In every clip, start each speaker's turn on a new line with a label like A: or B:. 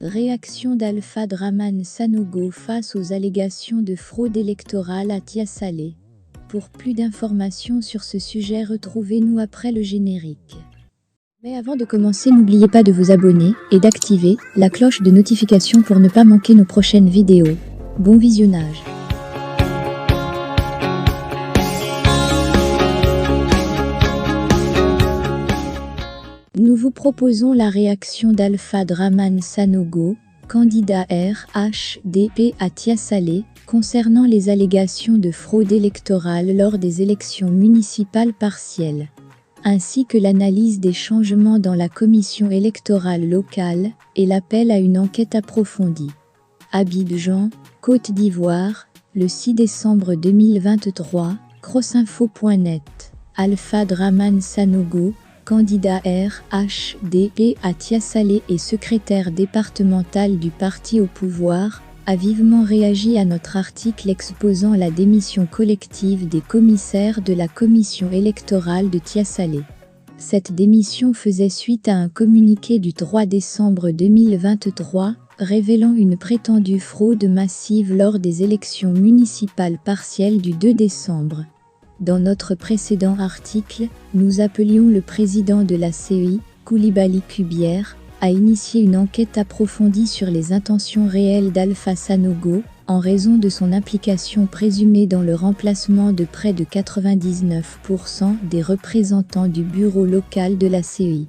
A: Réaction d'Alpha Draman Sanogo face aux allégations de fraude électorale à Tiasalé. Pour plus d'informations sur ce sujet, retrouvez-nous après le générique. Mais avant de commencer, n'oubliez pas de vous abonner et d'activer la cloche de notification pour ne pas manquer nos prochaines vidéos. Bon visionnage. Nous vous proposons la réaction d'Alpha Draman Sanogo, candidat RHDP à Tiasalé, concernant les allégations de fraude électorale lors des élections municipales partielles, ainsi que l'analyse des changements dans la commission électorale locale et l'appel à une enquête approfondie. Abidjan, Côte d'Ivoire, le 6 décembre 2023, crossinfo.net. Alpha Draman Sanogo, candidat RHDP à Tiasalé et secrétaire départemental du parti au pouvoir, a vivement réagi à notre article exposant la démission collective des commissaires de la commission électorale de Tiasalé. Cette démission faisait suite à un communiqué du 3 décembre 2023 révélant une prétendue fraude massive lors des élections municipales partielles du 2 décembre. Dans notre précédent article, nous appelions le président de la CEI, Koulibaly Kubière, à initier une enquête approfondie sur les intentions réelles d'Alpha Sanogo, en raison de son implication présumée dans le remplacement de près de 99% des représentants du bureau local de la CEI.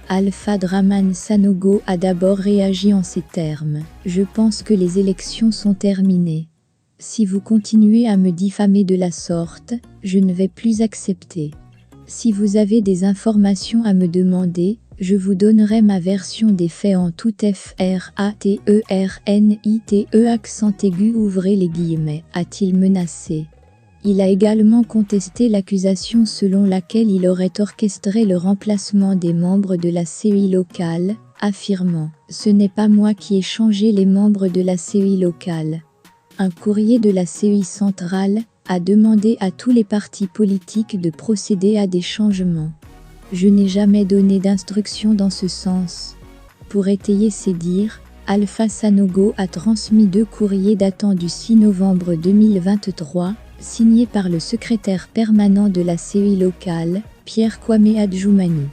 A: Alpha Draman Sanogo a d'abord réagi en ces termes: « Je pense que les élections sont terminées. Si vous continuez à me diffamer de la sorte, je ne vais plus accepter. Si vous avez des informations à me demander, je vous donnerai ma version des faits en tout FRATERNITE accent aigu ouvrez les guillemets, a-t-il menacé. Il a également contesté l'accusation selon laquelle il aurait orchestré le remplacement des membres de la CEI locale, affirmant « Ce n'est pas moi qui ai changé les membres de la CEI locale ». Un courrier de la CEI centrale a demandé à tous les partis politiques de procéder à des changements. Je n'ai jamais donné d'instruction dans ce sens. Pour étayer ces dires, Alpha Sanogo a transmis 2 courriers datant du 6 novembre 2023, signés par le secrétaire permanent de la CEI locale, Pierre Kwame Adjoumani.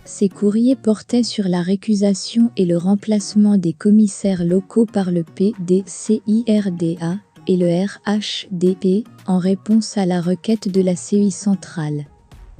A: Ces courriers portaient sur la récusation et le remplacement des commissaires locaux par le PDCIRDA et le RHDP, en réponse à la requête de la CEI centrale.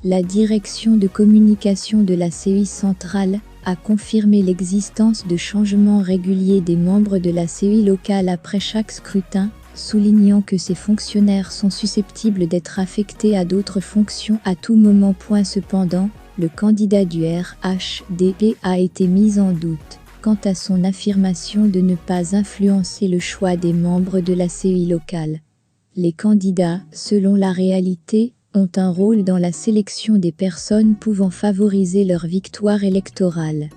A: La direction de communication de la CEI centrale a confirmé l'existence de changements réguliers des membres de la CEI locale après chaque scrutin, soulignant que ces fonctionnaires sont susceptibles d'être affectés à d'autres fonctions à tout moment. Cependant, le candidat du RHDP a été mis en doute quant à son affirmation de ne pas influencer le choix des membres de la CEI locale. Les candidats, selon la réalité, ont un rôle dans la sélection des personnes pouvant favoriser leur victoire électorale.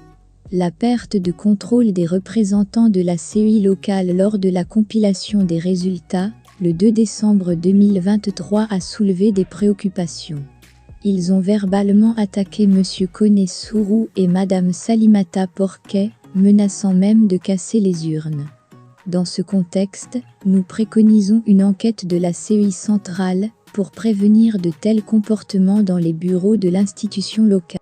A: La perte de contrôle des représentants de la CEI locale lors de la compilation des résultats, le 2 décembre 2023 a soulevé des préoccupations. Ils ont verbalement attaqué M. Kone Sourou et Mme Salimata Porquet, menaçant même de casser les urnes. Dans ce contexte, nous préconisons une enquête de la CEI centrale pour prévenir de tels comportements dans les bureaux de l'institution locale.